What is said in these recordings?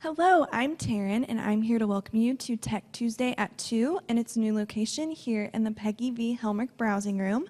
Hello, I'm Taryn, and I'm here to welcome you to Tech Tuesday at 2 in its new location here in the Peggy V. Helmerich Browsing Room.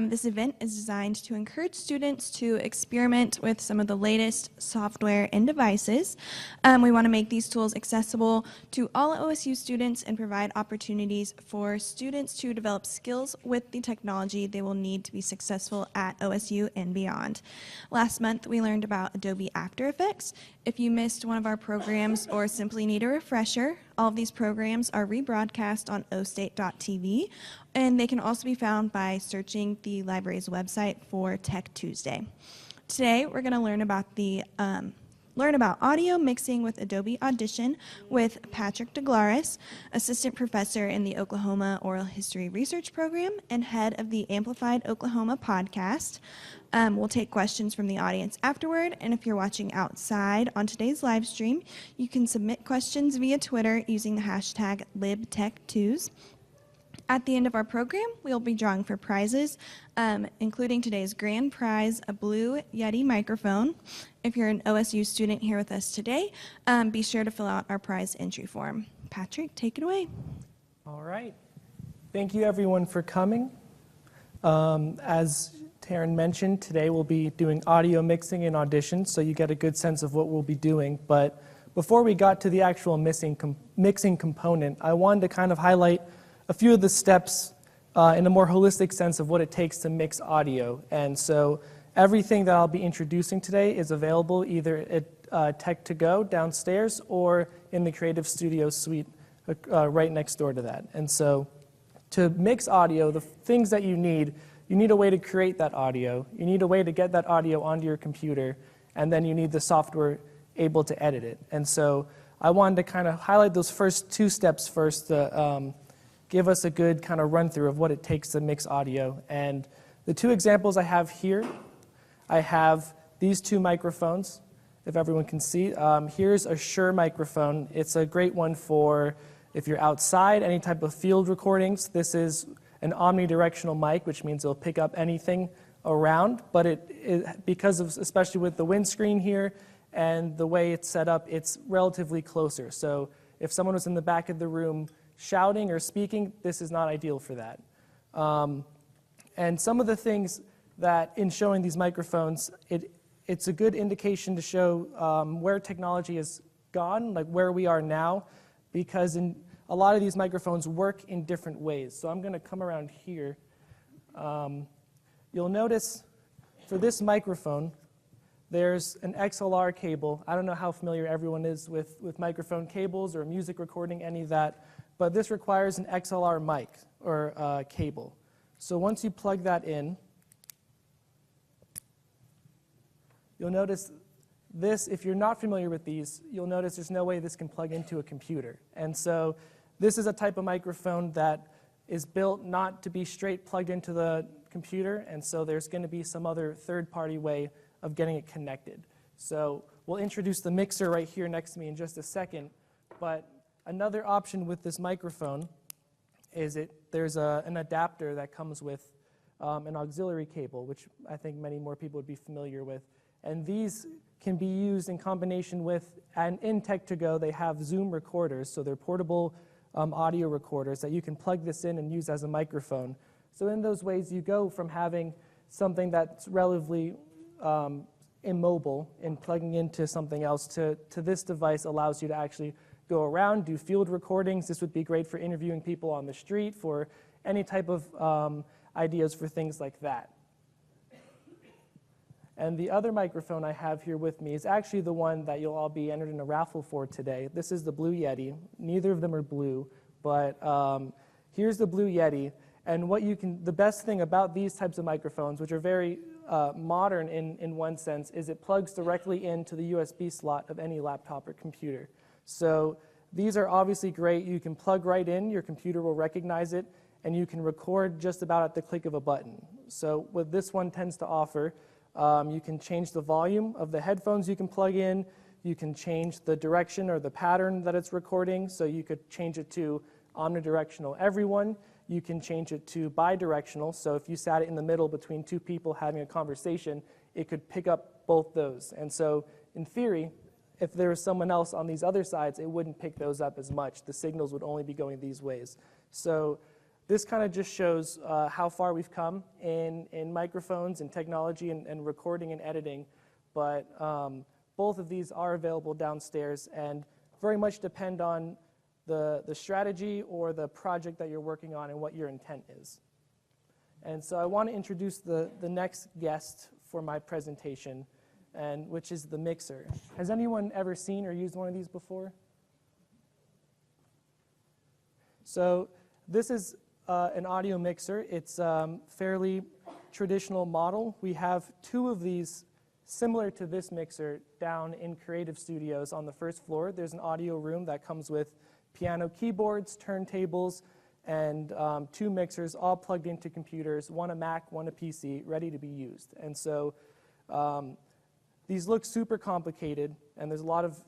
This event is designed to encourage students to experiment with some of the latest software and devices. We want to make these tools accessible to all OSU students and provide opportunities for students to develop skills with the technology they will need to be successful at OSU and beyond. Last month, we learned about Adobe After Effects. If you missed one of our programs or simply need a refresher, all of these programs are rebroadcast on ostate.tv, and they can also be found by searching the library's website for Tech Tuesday. Today, we're going to learn about audio mixing with Adobe Audition with Patrick Daglaris, assistant professor in the Oklahoma Oral History Research Program and head of the Amplified Oklahoma podcast. We'll take questions from the audience afterward, and if you're watching outside on today's live stream, you can submit questions via Twitter using the hashtag LibTech2s. At the end of our program, we'll be drawing for prizes, including today's grand prize, a blue Yeti microphone. If you're an OSU student here with us today, be sure to fill out our prize entry form. Patrick, take it away. All right. Thank you, everyone, for coming. As Taryn mentioned, today we'll be doing audio mixing and audition, so you get a good sense of what we'll be doing. But before we got to the actual mixing component, I wanted to kind of highlight a few of the steps in a more holistic sense of what it takes to mix audio. And so everything that I'll be introducing today is available either at Tech2Go downstairs or in the Creative Studio suite right next door to that. And so to mix audio, the things that you need a way to create that audio, you need a way to get that audio onto your computer, and then you need the software able to edit it. And so I wanted to kind of highlight those first two steps first to give us a good kind of run through of what it takes to mix audio. And the two examples I have here, I have these two microphones, if everyone can see. Here's a Shure microphone. It's a great one for if you're outside, any type of field recordings. This is an omnidirectional mic, which means it'll pick up anything around, but because of, especially with the windscreen here and the way it's set up, it's relatively closer. So if someone was in the back of the room shouting or speaking, this is not ideal for that. And some of the things that in showing these microphones, it's a good indication to show where technology has gone, like where we are now, because a lot of these microphones work in different ways. So I'm going to come around here. You'll notice for this microphone, there's an XLR cable. I don't know how familiar everyone is with microphone cables or music recording, any of that. But this requires an XLR mic or cable. So once you plug that in, you'll notice this, if you're not familiar with these, you'll notice there's no way this can plug into a computer. And so this is a type of microphone that is built not to be straight plugged into the computer, and so there's going to be some other third-party way of getting it connected. So we'll introduce the mixer right here next to me in just a second, but another option with this microphone is there's an adapter that comes with an auxiliary cable, which I think many more people would be familiar with. And these can be used in combination with, and in Tech2Go, they have Zoom recorders, so they're portable audio recorders that you can plug this in and use as a microphone. So in those ways, you go from having something that's relatively immobile and plugging into something else to this device allows you to actually go around, do field recordings. This would be great for interviewing people on the street, for any type of ideas for things like that. And the other microphone I have here with me is actually the one that you'll all be entered in a raffle for today. This is the Blue Yeti. Neither of them are blue, but here's the Blue Yeti. And the best thing about these types of microphones, which are very modern in one sense, is it plugs directly into the USB slot of any laptop or computer. So these are obviously great. You can plug right in, your computer will recognize it, and you can record just about at the click of a button. So what this one tends to offer, you can change the volume of the headphones you can plug in, you can change the direction or the pattern that it's recording, so you could change it to omnidirectional everyone, you can change it to bidirectional, so if you sat it in the middle between two people having a conversation, it could pick up both those. And so in theory, if there was someone else on these other sides, it wouldn't pick those up as much. The signals would only be going these ways. So this kind of just shows how far we've come in microphones and technology and recording and editing. But both of these are available downstairs and very much depend on the strategy or the project that you're working on and what your intent is. And so I want to introduce the next guest for my presentation, which is the mixer. Has anyone ever seen or used one of these before? So this is an audio mixer. It's a fairly traditional model. We have two of these similar to this mixer down in Creative Studios on the first floor. There's an audio room that comes with piano keyboards, turntables, and two mixers all plugged into computers, one a Mac, one a PC, ready to be used. And so these look super complicated, and there's a lot of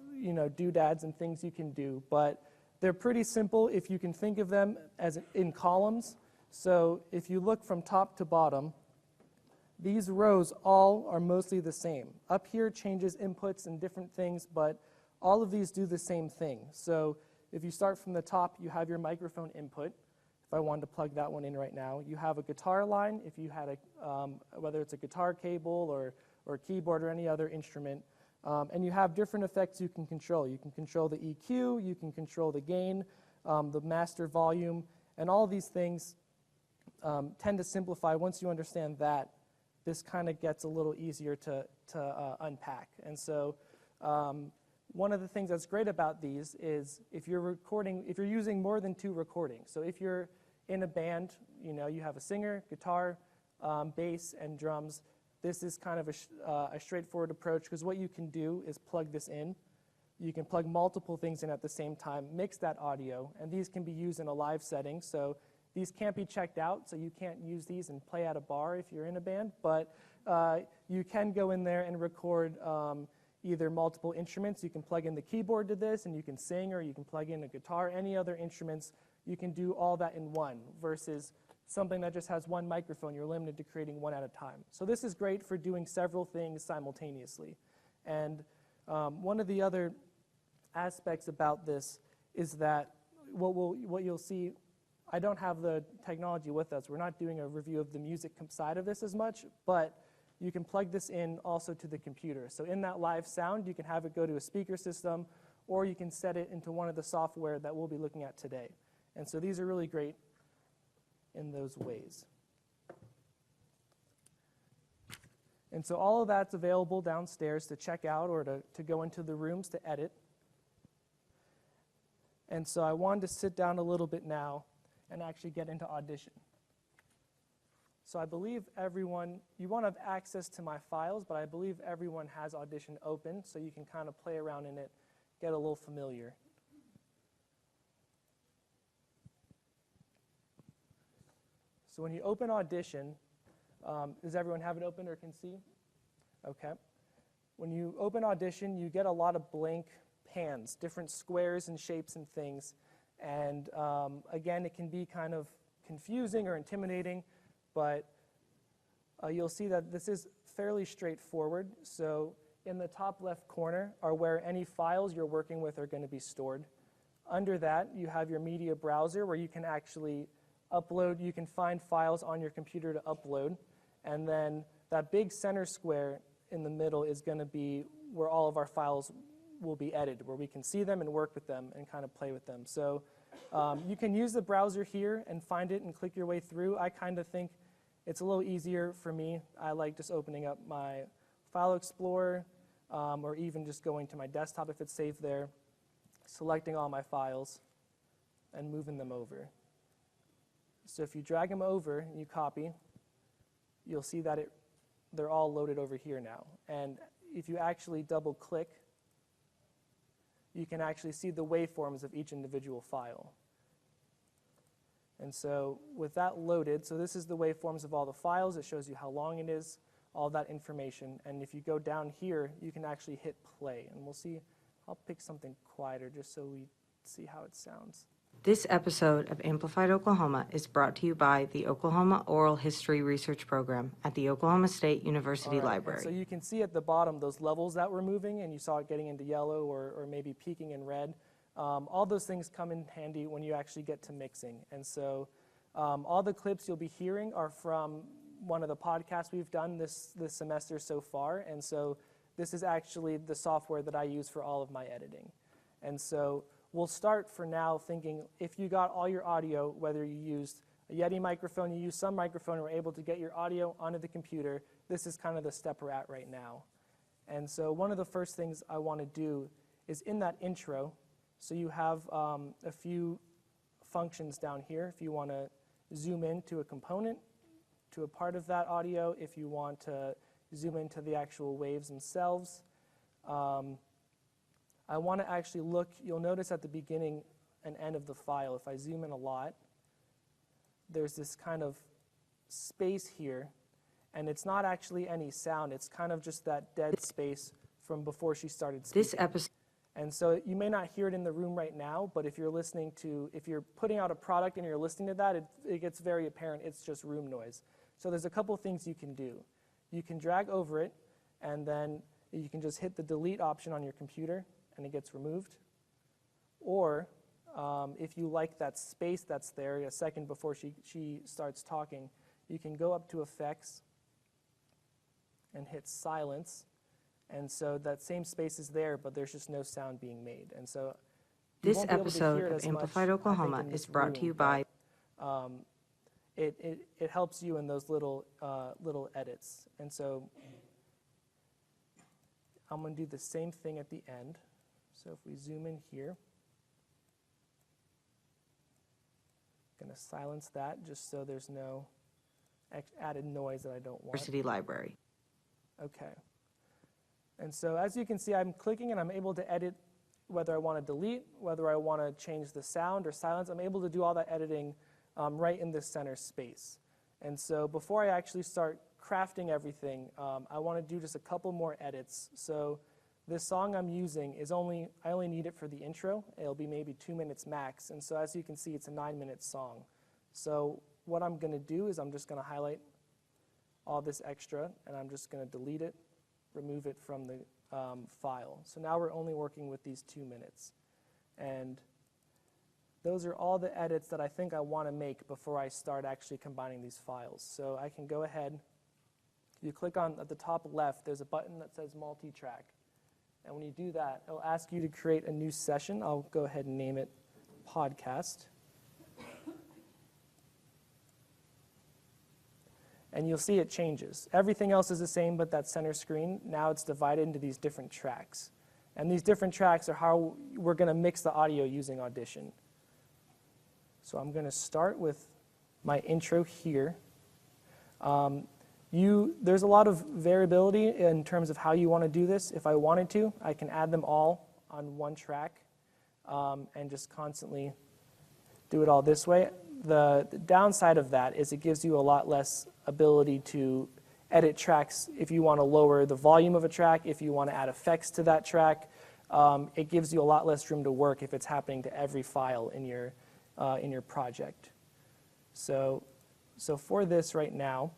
doodads and things you can do, but they're pretty simple if you can think of them as in columns. So if you look from top to bottom, these rows all are mostly the same. Up here changes inputs and different things, but all of these do the same thing. So if you start from the top, you have your microphone input. If I wanted to plug that one in right now, you have a guitar line. If you had whether it's a guitar cable or keyboard or any other instrument, and you have different effects you can control. You can control the EQ, you can control the gain, the master volume, and all these things tend to simplify. Once you understand that, this kind of gets a little easier to unpack. And so one of the things that's great about these is if you're using more than two recordings. So if you're in a band, you have a singer, guitar, bass, and drums. This is kind of a straightforward approach because what you can do is plug this in. You can plug multiple things in at the same time, mix that audio, and these can be used in a live setting. So these can't be checked out, so you can't use these and play at a bar if you're in a band, but you can go in there and record either multiple instruments. You can plug in the keyboard to this, and you can sing, or you can plug in a guitar, any other instruments. You can do all that in one versus something that just has one microphone. You're limited to creating one at a time. So this is great for doing several things simultaneously. And one of the other aspects about this is that what you'll see, I don't have the technology with us. We're not doing a review of the music side of this as much, but you can plug this in also to the computer. So in that live sound, you can have it go to a speaker system, or you can set it into one of the software that we'll be looking at today. And so these are really great in those ways. And so all of that's available downstairs to check out or to go into the rooms to edit. And so I wanted to sit down a little bit now and actually get into Audition. So I believe everyone, you won't have access to my files, but I believe everyone has Audition open, so you can kind of play around in it, get a little familiar. So when you open Audition, does everyone have it open or can see? Okay. When you open Audition, you get a lot of blank pans, different squares and shapes and things. And again, it can be kind of confusing or intimidating, but you'll see that this is fairly straightforward. So in the top left corner are where any files you're working with are going to be stored. Under that, you have your media browser where you can actually upload, you can find files on your computer to upload. And then that big center square in the middle is going to be where all of our files will be edited, where we can see them and work with them and kind of play with them. So you can use the browser here and find it and click your way through. I kind of think it's a little easier for me. I like just opening up my File Explorer or even just going to my desktop if it's saved there, selecting all my files, and moving them over. So if you drag them over and you copy, you'll see that they're all loaded over here now. And if you actually double click, you can actually see the waveforms of each individual file. And so with that loaded, so this is the waveforms of all the files. It shows you how long it is, all that information. And if you go down here, you can actually hit play. And we'll see, I'll pick something quieter just so we see how it sounds. This episode of Amplified Oklahoma is brought to you by the Oklahoma Oral History Research Program at the Oklahoma State University All right, Library. and so you can see at the bottom those levels that we're moving, and you saw it getting into yellow or maybe peaking in red. All those things come in handy when you actually get to mixing. And so all the clips you'll be hearing are from one of the podcasts we've done this semester so far. And so this is actually the software that I use for all of my editing. And so we'll start for now thinking if you got all your audio, whether you used a Yeti microphone, you used some microphone, and were able to get your audio onto the computer, this is kind of the step we're at right now. And so one of the first things I want to do is in that intro, so you have a few functions down here. If you want to zoom in to a component, to a part of that audio, if you want to zoom into the actual waves themselves. I want to actually look, you'll notice at the beginning and end of the file, if I zoom in a lot, there's this kind of space here, and it's not actually any sound, it's kind of just that dead space from before she started speaking. This episode. And so you may not hear it in the room right now, but if you're putting out a product and you're listening to that, it gets very apparent it's just room noise. So there's a couple things you can do. You can drag over it, and then you can just hit the delete option on your computer, and it gets removed. Or if you like that space that's there a second before she starts talking, you can go up to Effects and hit Silence. And so that same space is there, but there's just no sound being made. And so this episode of Amplified Oklahoma is brought to you by. It helps you in those little edits. And so I'm going to do the same thing at the end. So if we zoom in here, I'm going to silence that just so there's no added noise that I don't want. University Library. Okay. And so as you can see, I'm clicking and I'm able to edit whether I want to delete, whether I want to change the sound or silence. I'm able to do all that editing right in this center space. And so before I actually start crafting everything, I want to do just a couple more edits. So this song I'm using I only need it for the intro. It'll be maybe 2 minutes max. And so as you can see, it's a 9-minute song. So what I'm going to do is I'm just going to highlight all this extra, and I'm just going to delete it, remove it from the file. So now we're only working with these 2 minutes. And those are all the edits that I think I want to make before I start actually combining these files. So I can go ahead. If you click on at the top left, there's a button that says multi-track. And when you do that, it'll ask you to create a new session. I'll go ahead and name it podcast. And you'll see it changes. Everything else is the same, but that center screen, now it's divided into these different tracks. And these different tracks are how we're going to mix the audio using Audition. So I'm going to start with my intro here. There's a lot of variability in terms of how you want to do this. If I wanted to, I can add them all on one track and just constantly do it all this way. The downside of that is it gives you a lot less ability to edit tracks if you want to lower the volume of a track, if you want to add effects to that track. It gives you a lot less room to work if it's happening to every file in your project. So for this right now,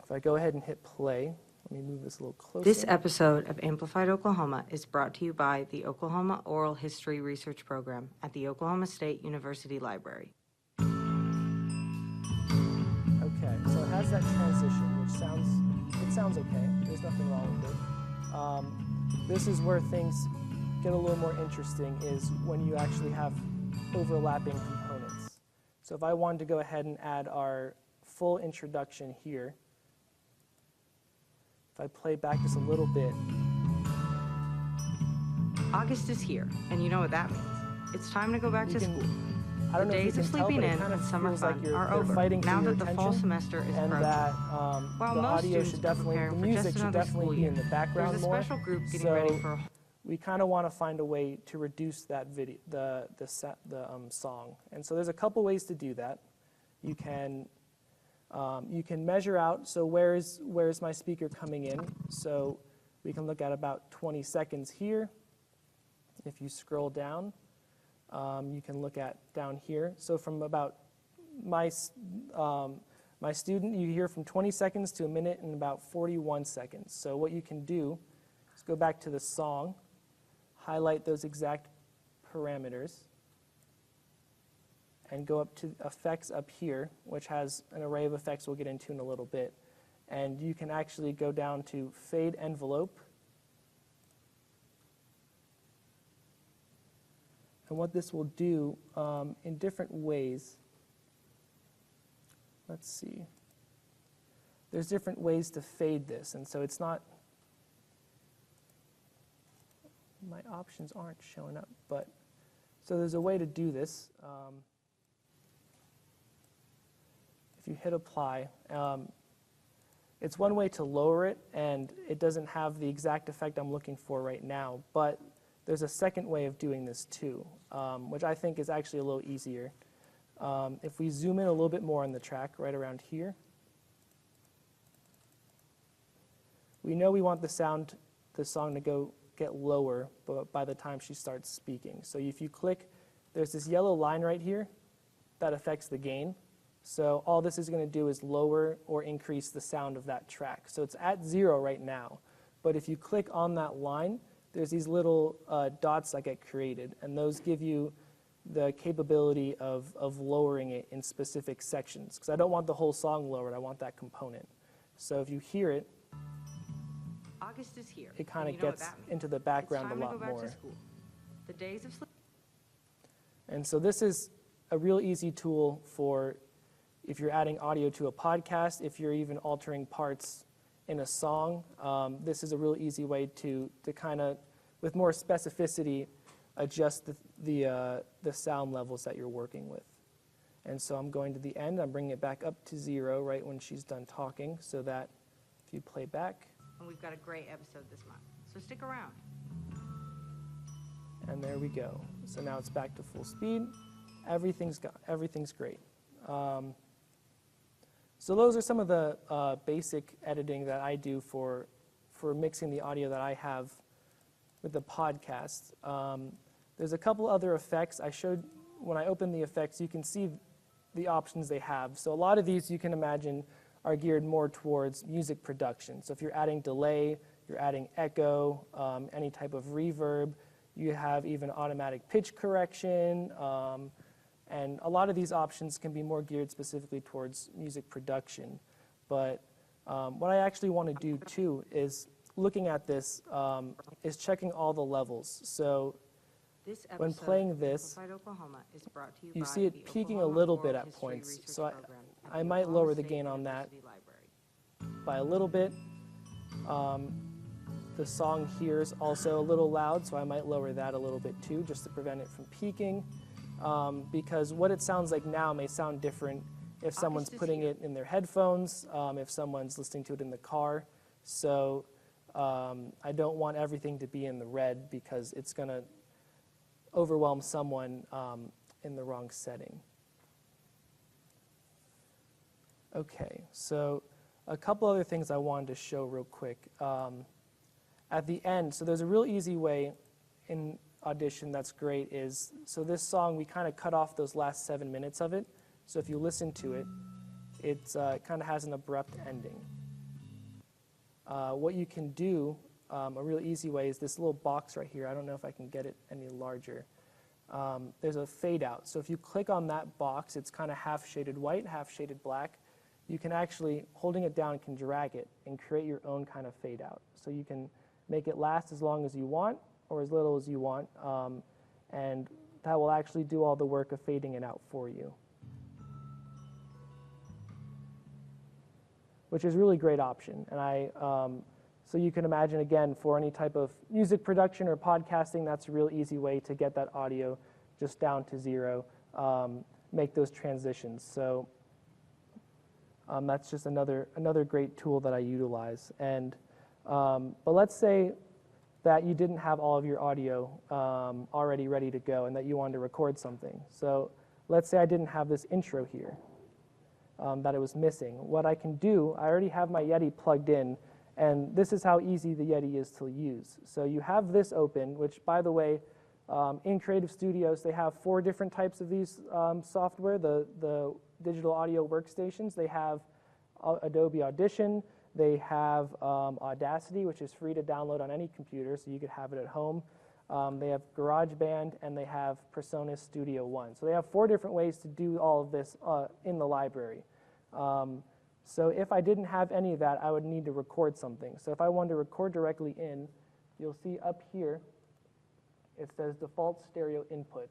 if I go ahead and hit play, let me move this a little closer. This episode of Amplified Oklahoma is brought to you by the Oklahoma Oral History Research Program at the Oklahoma State University Library. Okay, so it has that transition, which sounds okay. There's nothing wrong with it. This is where things get a little more interesting, is when you actually have overlapping components. So if I wanted to go ahead and add our full introduction here, if I play back just a little bit. August is here, and you know what that means. It's time to go back to school. I don't The know if days you of can tell, sleeping but it in kind and of summer feels fun like are they're over fighting now for your that the fall attention, semester is and approaching. that While the most audio students should are definitely, the preparing for music just should another definitely school be year, in the background there's a more. special group getting So ready for we kind of want to find a way to reduce that video, the song. And so there's a couple ways to do that. You can measure out, so where is my speaker coming in? So we can look at about 20 seconds here. If you scroll down, you can look at down here. So from about my student, you hear from 20 seconds to a minute and about 41 seconds. So what you can do is go back to the song, highlight those exact parameters, and go up to effects up here, which has an array of effects we'll get into in a little bit. And you can actually go down to fade envelope. And what this will do in different ways, let's see. There's different ways to fade this, and so it's not, my options aren't showing up, but, so there's a way to do this. If you hit apply, it's one way to lower it, and it doesn't have the exact effect I'm looking for right now, but there's a second way of doing this too, which I think is actually a little easier. If we zoom in a little bit more on the track, right around here, we know we want the song to get lower by the time she starts speaking. So if you click, there's this yellow line right here that affects the gain. So all this is going to do is lower or increase the sound of that track. So it's at 0 right now. But if you click on that line, there's these little dots that get created, and those give you the capability of lowering it in specific sections. Because I don't want the whole song lowered, I want that component. So if you hear it, August is here. it kind of gets into the background a lot more. The days of sleep. And so this is a real easy tool for if you're adding audio to a podcast, if you're even altering parts in a song. This is a real easy way to kind of, with more specificity, adjust the sound levels that you're working with. And so I'm going to the end. I'm bringing it back up to 0 right when she's done talking, so that if you play back. And we've got a great episode this month, so stick around. And there we go. So now it's back to full speed. Everything's great. So those are some of the basic editing that I do for mixing the audio that I have with the podcast. There's a couple other effects. I showed, when I opened the effects, you can see the options they have. So a lot of these you can imagine are geared more towards music production. So if you're adding delay, you're adding echo, any type of reverb, you have even automatic pitch correction, and a lot of these options can be more geared specifically towards music production. But what I actually want to do too is, looking at this, is checking all the levels. So when playing this, you see it peaking a little bit at points. So I might lower the gain on that by a little bit. The song here is also a little loud, so I might lower that a little bit too, just to prevent it from peaking. Because what it sounds like now may sound different if someone's putting it in their headphones, if someone's listening to it in the car. So I don't want everything to be in the red, because it's going to overwhelm someone in the wrong setting. Okay, so a couple other things I wanted to show real quick. At the end, so there's a real easy way in Audition that's great is, so this song, we kind of cut off those last 7 minutes of it. So if you listen to it, it kind of has an abrupt ending. What you can do, a real easy way, is this little box right here. I don't know if I can get it any larger. There's a fade out. So if you click on that box, it's kind of half shaded white, half shaded black. You can actually, holding it down, can drag it and create your own kind of fade out. So you can make it last as long as you want or as little as you want, and that will actually do all the work of fading it out for you, which is a really great option. And so you can imagine, again, for any type of music production or podcasting, that's a real easy way to get that audio just down to 0, make those transitions. So that's just another great tool that I utilize. And but let's say that you didn't have all of your audio already ready to go and that you wanted to record something. So let's say I didn't have this intro here, that it was missing. What I can do, I already have my Yeti plugged in, and this is how easy the Yeti is to use. So you have this open, which, by the way, In Creative Studios, they have 4 different types of these software, the digital audio workstations. They have Adobe Audition, they have Audacity, which is free to download on any computer, so you could have it at home. They have GarageBand, and they have PreSonus Studio One. So they have 4 different ways to do all of this in the library. So if I didn't have any of that, I would need to record something. So if I wanted to record directly in, you'll see up here, it says default stereo input.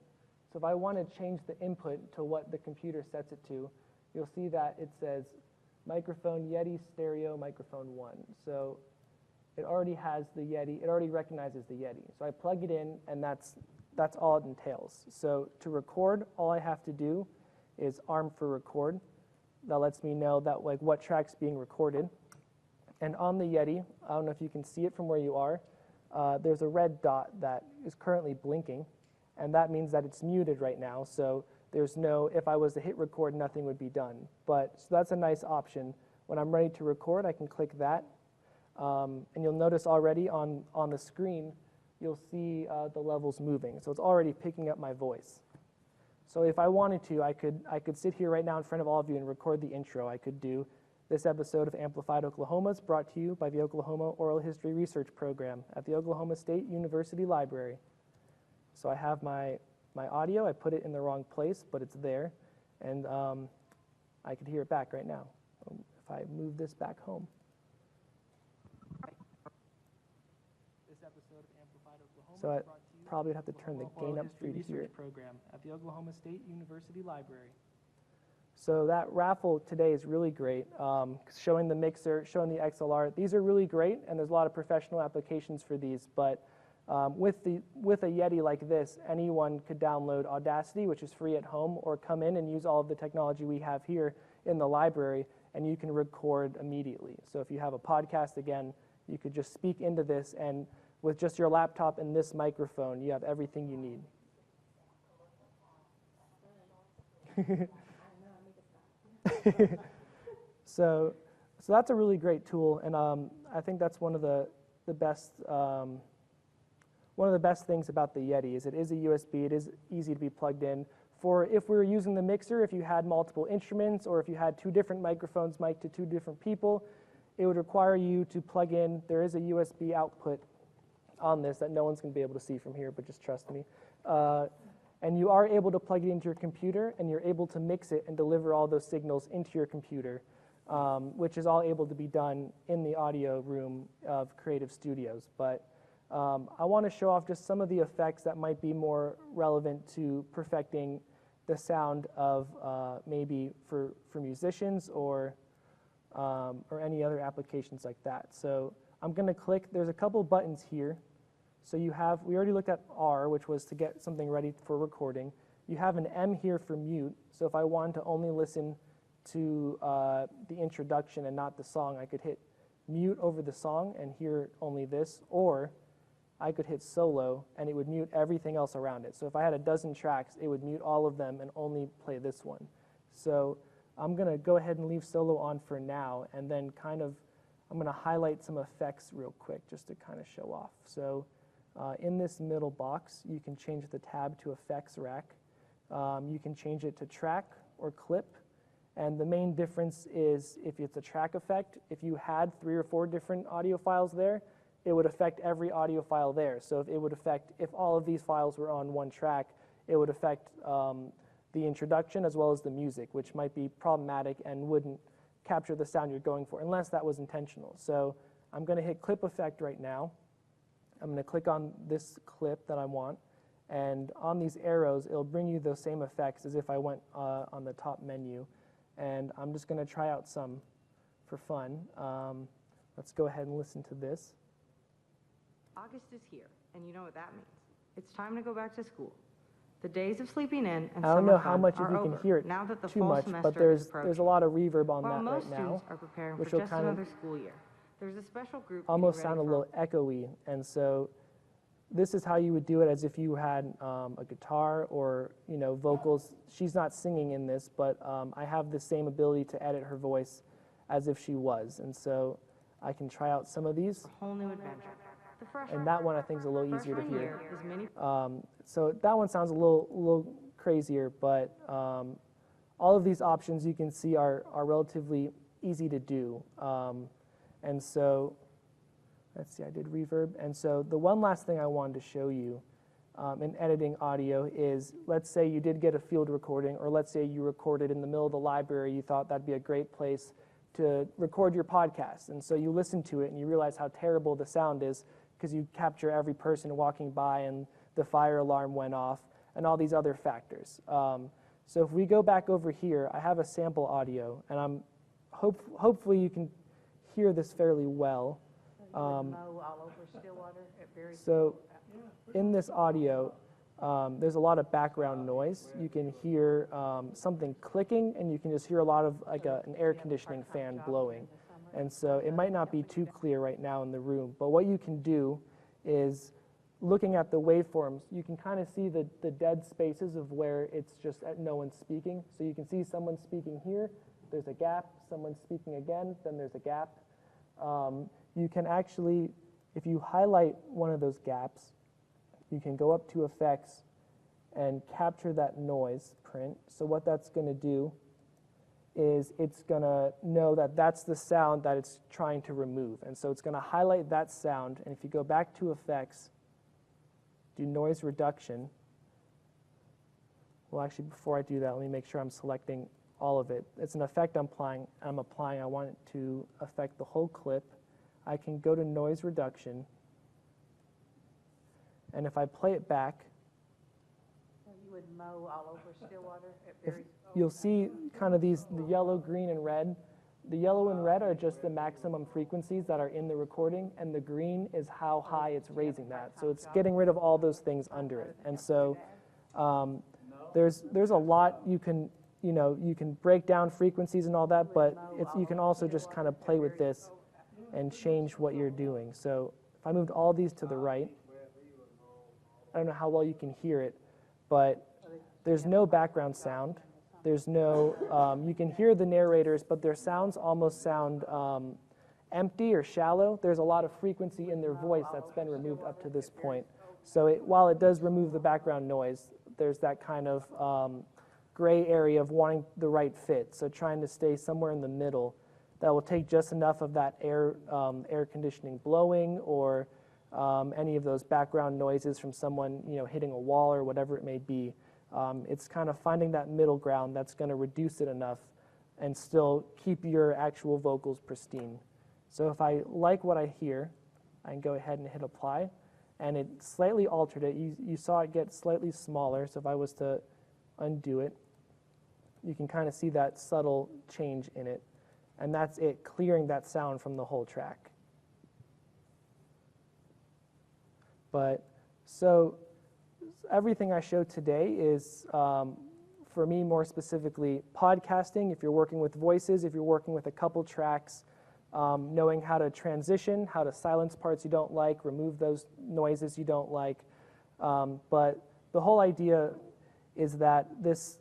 So if I want to change the input to what the computer sets it to, you'll see that it says microphone Yeti stereo microphone 1. So it already has the Yeti, it already recognizes the Yeti. So I plug it in, and that's all it entails. So to record, all I have to do is arm for record. That lets me know that what track's being recorded. And on the Yeti, I don't know if you can see it from where you are, there's a red dot that is currently blinking, and that means that it's muted right now. So there's no, if I was to hit record, nothing would be done. So that's a nice option. When I'm ready to record, I can click that. And you'll notice already on the screen, you'll see the levels moving. So it's already picking up my voice. So if I wanted to, I could sit here right now in front of all of you and record the intro. I could do this episode of Amplified Oklahoma is brought to you by the Oklahoma Oral History Research Program at the Oklahoma State University Library. So I have my audio. I put it in the wrong place, but it's there. And I could hear it back right now if I move this back home. This episode of Amplified Oklahoma So I is brought to you probably by have to the turn the Oklahoma gain Oral up for you to History hear Research it. Program at the Oklahoma State University Library. So that raffle today is really great, showing the mixer, showing the XLR. These are really great, and there's a lot of professional applications for these, but with a Yeti like this, anyone could download Audacity, which is free at home, or come in and use all of the technology we have here in the library, and you can record immediately. So if you have a podcast, again, you could just speak into this, and with just your laptop and this microphone, you have everything you need. So that's a really great tool, and I think that's one of the best things about the Yeti is it is a USB. It is easy to be plugged in. For if we were using the mixer, if you had multiple instruments, or if you had 2 different microphones mic'd to 2 different people, it would require you to plug in. There is a USB output on this that no one's going to be able to see from here, but just trust me. And you are able to plug it into your computer, and you're able to mix it and deliver all those signals into your computer, which is all able to be done in the audio room of Creative Studios. But I want to show off just some of the effects that might be more relevant to perfecting the sound of maybe for musicians or any other applications like that. So I'm going to click. There's a couple buttons here. So we already looked at R, which was to get something ready for recording. You have an M here for mute. So if I wanted to only listen to the introduction and not the song, I could hit mute over the song and hear only this, or I could hit solo and it would mute everything else around it. So if I had a dozen tracks, it would mute all of them and only play this one. So I'm going to go ahead and leave solo on for now, and then I'm going to highlight some effects real quick just to kind of show off. So in this middle box, you can change the tab to Effects Rack. You can change it to Track or Clip. And the main difference is if it's a track effect, if you had 3 or 4 different audio files there, it would affect every audio file there. So if all of these files were on one track, it would affect the introduction as well as the music, which might be problematic and wouldn't capture the sound you're going for, unless that was intentional. So I'm going to hit Clip Effect right now. I'm going to click on this clip that I want, and on these arrows, it'll bring you those same effects as if I went on the top menu. And I'm just going to try out some for fun. Let's go ahead and listen to this. August is here, and you know what that means. It's time to go back to school. The days of sleeping in and I don't summer know how fun much if are you can over, hear it now that the too fall much, semester but is there's approaching. a lot of reverb on While that most right now, students are preparing which for will just kind of another school year, there's a special group almost getting sound a ready little echoey. And so this is how you would do it, as if you had a guitar or vocals. She's not singing in this, but I have the same ability to edit her voice as if she was. And so I can try out some of these. a whole new adventure. and that one I think is a little easier to Freshman hear. year is mini So that one sounds a little crazier, but all of these options you can see are relatively easy to do. And so, let's see, I did reverb. And so the one last thing I wanted to show you in editing audio is, let's say you did get a field recording, or let's say you recorded in the middle of the library, you thought that'd be a great place to record your podcast. And so you listen to it and you realize how terrible the sound is because you capture every person walking by and the fire alarm went off and all these other factors. So if we go back over here, I have a sample audio, and hopefully you can hear this fairly well. So in this audio, there's a lot of background noise. You can hear something clicking, and you can just hear a lot of like an air conditioning fan blowing. And so it might not be too clear right now in the room, but what you can do is, looking at the waveforms, you can kind of see the dead spaces of where it's just no one's speaking. So you can see someone speaking here, there's a gap, someone speaking again, then there's a gap. You can actually, if you highlight one of those gaps, you can go up to effects and capture that noise print. So what that's going to do is it's going to know that that's the sound that it's trying to remove. And so it's going to highlight that sound. And if you go back to effects, do noise reduction. Well, actually, before I do that, let me make sure I'm selecting all of it. It's an effect I'm applying. I want it to affect the whole clip. I can go to noise reduction. And if I play it back, you would mow all over Stillwater. you'll see kind of the yellow, green, and red. The yellow and red are just the maximum frequencies that are in the recording, and the green is how high it's raising that. So it's getting rid of all those things under it. And so there's a lot you can break down frequencies and all that, but you can also just kind of play with this and change what you're doing. So if I moved all these to the right, I don't know how well you can hear it, but there's no background sound. There's no, you can hear the narrators, but their sounds almost sound empty or shallow. There's a lot of frequency in their voice that's been removed up to this point. So while it does remove the background noise, there's that kind of gray area of wanting the right fit. So trying to stay somewhere in the middle that will take just enough of that air conditioning blowing or any of those background noises from someone hitting a wall or whatever it may be. It's kind of finding that middle ground that's going to reduce it enough and still keep your actual vocals pristine. So if I like what I hear, I can go ahead and hit apply, and it slightly altered it. You saw it get slightly smaller, so if I was to undo it, you can kind of see that subtle change in it, and that's it clearing that sound from the whole track. But so everything I showed today is, for me more specifically, podcasting. If you're working with voices, if you're working with a couple tracks, knowing how to transition, how to silence parts you don't like, remove those noises you don't like. But the whole idea is that this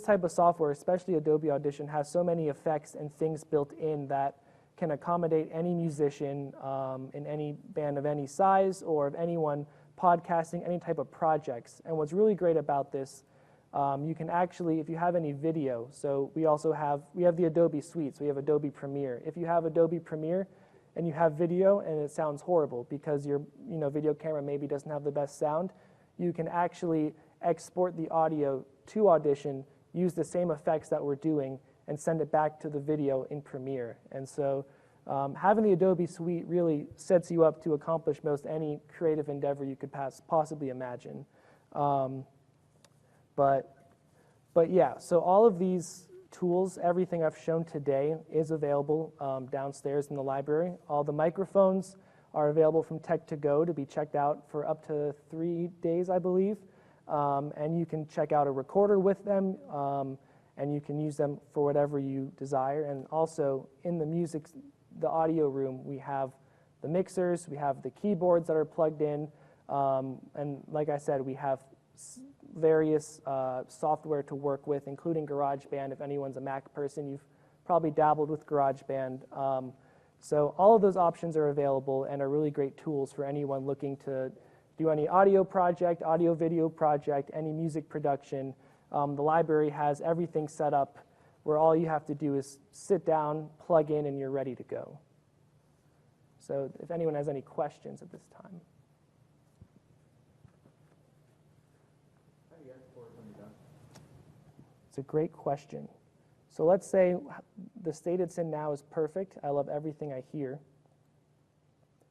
type of software, especially Adobe Audition, has so many effects and things built in that can accommodate any musician in any band of any size or of anyone podcasting, any type of projects. And what's really great about this, you can actually, if you have any video, so we have the Adobe Suite, so we have Adobe Premiere. If you have Adobe Premiere and you have video and it sounds horrible because your video camera maybe doesn't have the best sound, you can actually export the audio to Audition, use the same effects that we're doing, and send it back to the video in Premiere. And so having the Adobe Suite really sets you up to accomplish most any creative endeavor you could possibly imagine. But yeah, so all of these tools, everything I've shown today is available downstairs in the library. All the microphones are available from Tech2Go to be checked out for up to 3 days, I believe. And you can check out a recorder with them, and you can use them for whatever you desire. And also in the audio room, we have the mixers, we have the keyboards that are plugged in, and like I said, we have various software to work with, including GarageBand. If anyone's a Mac person, you've probably dabbled with GarageBand. So all of those options are available and are really great tools for anyone looking to do any audio project, audio video project, any music production. The library has everything set up where all you have to do is sit down, plug in, and you're ready to go. So if anyone has any questions at this time. It's a great question. So let's say the state it's in now is perfect. I love everything I hear.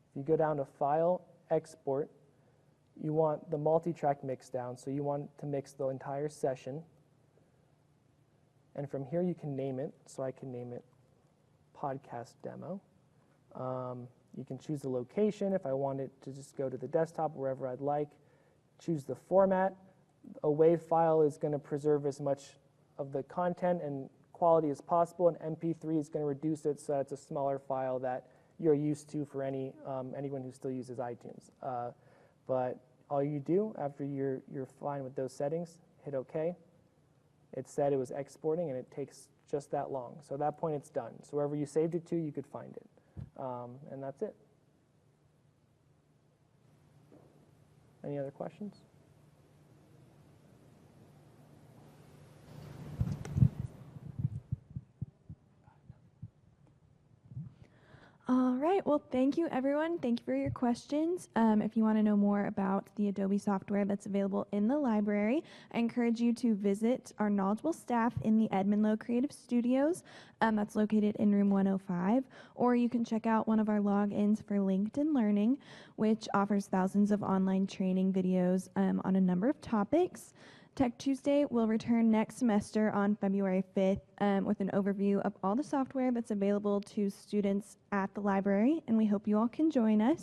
If you go down to File, Export, you want the multi-track mix down, so you want to mix the entire session. And from here you can name it, so I can name it Podcast Demo. You can choose the location if I want it to just go to the desktop, wherever I'd like. Choose the format. A WAV file is going to preserve as much of the content and quality as possible, and MP3 is going to reduce it so that it's a smaller file that you're used to for anyone who still uses iTunes. But all you do after you're fine with those settings, hit OK. It said it was exporting, and it takes just that long. So at that point, it's done. So wherever you saved it to, you could find it. And that's it. Any other questions? All right. Well, thank you, everyone. Thank you for your questions. If you want to know more about the Adobe software that's available in the library, I encourage you to visit our knowledgeable staff in the Edmond Lowe Creative Studios. That's located in room 105. Or you can check out one of our logins for LinkedIn Learning, which offers thousands of online training videos on a number of topics. Tech Tuesday will return next semester on February 5th with an overview of all the software that's available to students at the library, and we hope you all can join us.